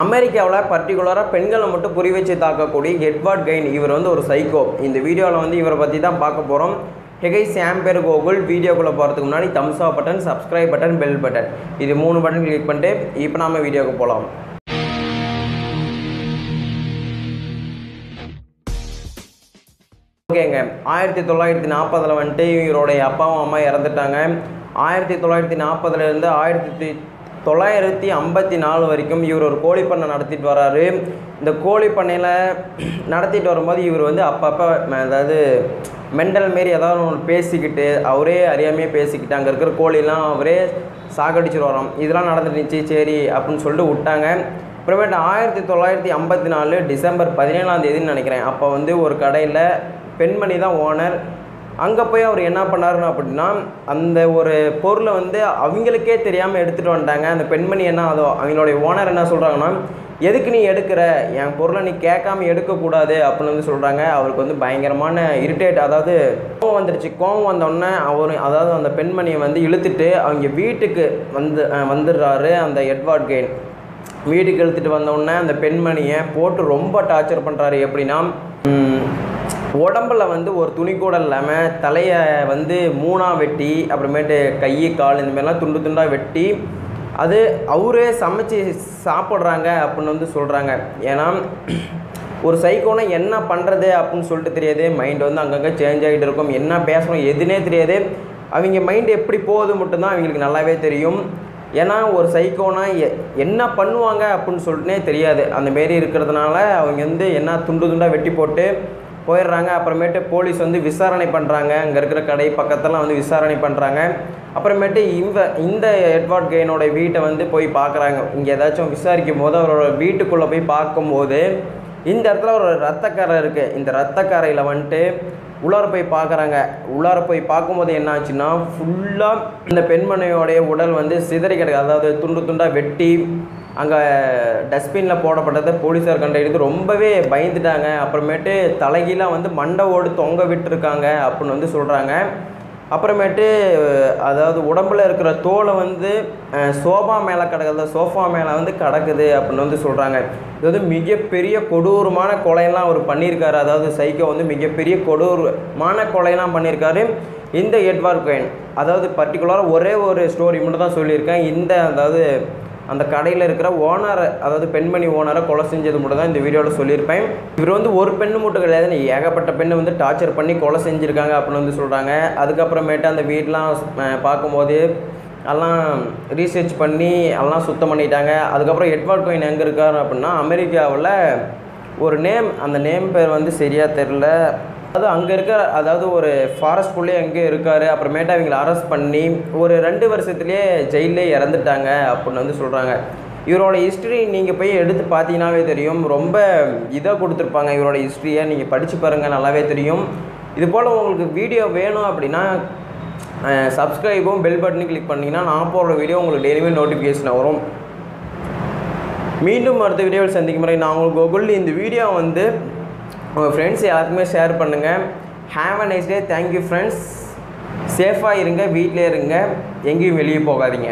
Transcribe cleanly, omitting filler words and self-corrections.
அமெரிக்காவில் பர்டிகுலராக பெண்களை மட்டும் குறி வச்சு தாக்கக்கூடிய எட்வர்ட் கெயின் இவர் வந்து ஒரு சைக்கோ. இந்த வீடியோவில் வந்து இவரை பற்றி தான் பார்க்க போகிறோம். ஹெகைஸ் என் பேர் கோகுல். வீடியோக்குள்ளே போகிறதுக்கு முன்னாடி தம்ஸ் அப் button, subscribe button, bell button இது 3 பட்டன் கிளிக் பண்ணிட்டு இப்போ நாம வீடியோக்கு போகலாம். ஓகேங்க, 1940 வந்துட்டு இவருடைய அப்பாவும் அம்மா இறந்துட்டாங்க. 1940 1954 வரைக்கும் இவர் ஒரு கோழி பண்ணை நடத்திட்டு வராரு. இந்த கோழி பண்ணையில் நடத்திட்டு வரும்போது இவர் வந்து அப்பப்போ அதாவது மெண்டல் மாரி ஏதாவது ஒன்று பேசிக்கிட்டு அவரே அறியாமையே பேசிக்கிட்டு அங்கே இருக்கிற கோழிலாம் அவரே சாகடிச்சிட்டு வரோம். இதெல்லாம் நடந்துருந்துச்சு சரி அப்படின்னு சொல்லிட்டு விட்டாங்க. அப்புறமேட்டு 1954 டிசம்பர் 17 நினைக்கிறேன். அப்போ வந்து ஒரு கடையில் பெண்மணி தான் ஓனர். அங்கே போய் அவர் என்ன பண்ணாருன்னு அப்படின்னா அந்த ஒரு பொருளை வந்து அவங்களுக்கே தெரியாமல் எடுத்துகிட்டு வந்துட்டாங்க. அந்த பெண்மணி என்ன அதோ அவங்களுடைய ஓனர் என்ன சொல்கிறாங்கன்னா, எதுக்கு நீ எடுக்கிற, என் பொருளை நீ கேட்காம எடுக்கக்கூடாது அப்படின்னு வந்து சொல்கிறாங்க. அவருக்கு வந்து பயங்கரமான இரிட்டேட், அதாவது கோவம் வந்துடுச்சு. கோவம் வந்தோடனே அதாவது அந்த பெண்மணியை வந்து இழுத்துட்டு அவங்க வீட்டுக்கு வந்துடுறாரு. அந்த எட்வர்ட் கெயின் வீட்டுக்கு இழுத்துட்டு வந்தோடனே அந்த பெண்மணியை போட்டு ரொம்ப டார்ச்சர் பண்ணுறாரு. எப்படின்னா உடம்பில் வந்து ஒரு துணி கூட இல்லாமல் தலையை வந்து 3ஆக வெட்டி, அப்புறமேட்டு கை கால் இந்த மாதிரிலாம் துண்டு துண்டாக வெட்டி அது அவரே சமைச்சு சாப்பிட்றாங்க அப்படின்னு வந்து சொல்கிறாங்க. ஏன்னா ஒரு சைக்கோனா என்ன பண்ணுறது அப்படின்னு சொல்லிட்டு தெரியாது. மைண்ட் வந்து அங்கங்கே சேஞ்ச் ஆகிட்டு இருக்கும். என்ன பேசணும் எதுனே தெரியாது. அவங்க மைண்டு எப்படி போகுது மட்டும்தான் அவங்களுக்கு நல்லாவே தெரியும். ஏன்னா ஒரு சைக்கோனா என்ன பண்ணுவாங்க அப்படின்னு சொல்லிட்டுனே தெரியாது. அந்தமாரி இருக்கிறதுனால அவங்க வந்து என்ன துண்டு துண்டாக வெட்டி போட்டு போயிடுறாங்க. அப்புறமேட்டு போலீஸ் வந்து விசாரணை பண்ணுறாங்க. அங்கே இருக்கிற கடை பக்கத்தெல்லாம் வந்து விசாரணை பண்ணுறாங்க. அப்புறமேட்டு இந்த எட்வர்ட் கெயினோட வீட்டை வந்து போய் பார்க்குறாங்க. இங்கே ஏதாச்சும் விசாரிக்கும் போது அவரோட வீட்டுக்குள்ளே போய் பார்க்கும்போது இந்த இடத்துல ஒரு ரத்தக்கரை இருக்குது. இந்த ரத்தக்கரையில் வந்துட்டு உள்ளார போய் பார்க்குறாங்க. உள்ளார போய் பார்க்கும்போது என்ன ஆச்சுன்னா ஃபுல்லாக இந்த பெண்மணியோடைய உடல் வந்து சிதறி கிடக்கு. அதாவது துண்டு துண்டாக வெட்டி அங்கே டஸ்ட்பினில் போடப்பட்டதை போலீஸார் கண்டறிந்து ரொம்பவே பயந்துட்டாங்க. அப்புறமேட்டு தலைகீழாக வந்து மண்டை ஓடு தொங்க விட்டுருக்காங்க அப்படின்னு வந்து சொல்கிறாங்க. அப்புறமேட்டு அதாவது உடம்பில் இருக்கிற தோலை வந்து சோஃபா மேலே கிடக்குது, சோஃபா மேலே வந்து கிடக்குது அப்படின்னு வந்து சொல்கிறாங்க. இது வந்து மிகப்பெரிய கொடூரமான கொலையெல்லாம் அவர் பண்ணியிருக்காரு. அதாவது சைக்கோ வந்து மிகப்பெரிய கொடூரமான கொலையெல்லாம் பண்ணியிருக்காரு இந்த எட்வர்ட் கெயின். அதாவது பர்டிகுலராக ஒரே ஒரு ஸ்டோரி மட்டும் தான் சொல்லியிருக்கேன். அதாவது அந்த கடையில் இருக்கிற ஓனரை, அதாவது பெண்மணி ஓனரை கொலை செஞ்சது மட்டும் தான் இந்த வீடியோவில் சொல்லியிருப்பேன். இவர் வந்து ஒரு பெண்ணு மட்டும் கிடையாது, ஏகப்பட்ட பெண்ணை வந்து டார்ச்சர் பண்ணி கொலை செஞ்சுருக்காங்க அப்படின்னு வந்து சொல்கிறாங்க. அதுக்கப்புறமேட்டு அந்த வீடெலாம் பார்க்கும்போது எல்லாம் ரீசர்ச் பண்ணி எல்லாம் சுத்தம் பண்ணிட்டாங்க. அதுக்கப்புறம் எட்வர்ட் கெயின் எங்கே இருக்கார் அப்படின்னா அமெரிக்காவில் ஒரு நேம், அந்த நேம் பேர் வந்து சரியாக தெரில. அது அங்கே இருக்கிற அதாவது ஒரு ஃபாரஸ்ட்குள்ளே எங்கே இருக்கார். அப்புறமேட்டு அவங்களை அரெஸ்ட் பண்ணி ஒரு 2 வருஷத்துலேயே ஜெயிலே இறந்துட்டாங்க அப்படின்னு வந்து சொல்கிறாங்க. இவரோட ஹிஸ்ட்ரி நீங்கள் போய் எடுத்து பார்த்தீங்கன்னாவே தெரியும். ரொம்ப இதாக கொடுத்துருப்பாங்க. இவரோட ஹிஸ்ட்ரியை நீங்கள் படித்து பாருங்கள், நல்லாவே தெரியும். இது போல் உங்களுக்கு வீடியோ வேணும் அப்படின்னா சப்ஸ்கிரைபும் பெல் பட்டனையும் கிளிக் பண்ணிங்கன்னா நான் போடுற வீடியோ உங்களுக்கு டெய்லியுமே நோட்டிஃபிகேஷன் வரும். மீண்டும் அடுத்த வீடியோவில் சந்திக்கும் முறை நான் உங்களுக்கு கோகுல். இந்த வீடியோ வந்து உங்கள் ஃப்ரெண்ட்ஸ் எல்லாருக்குமே ஷேர் பண்ணுங்கள். Have a nice day. Thank you friends. சேஃபாக இருங்க, வீட்டிலே இருங்க, எங்கேயும் வெளியே போகாதீங்க.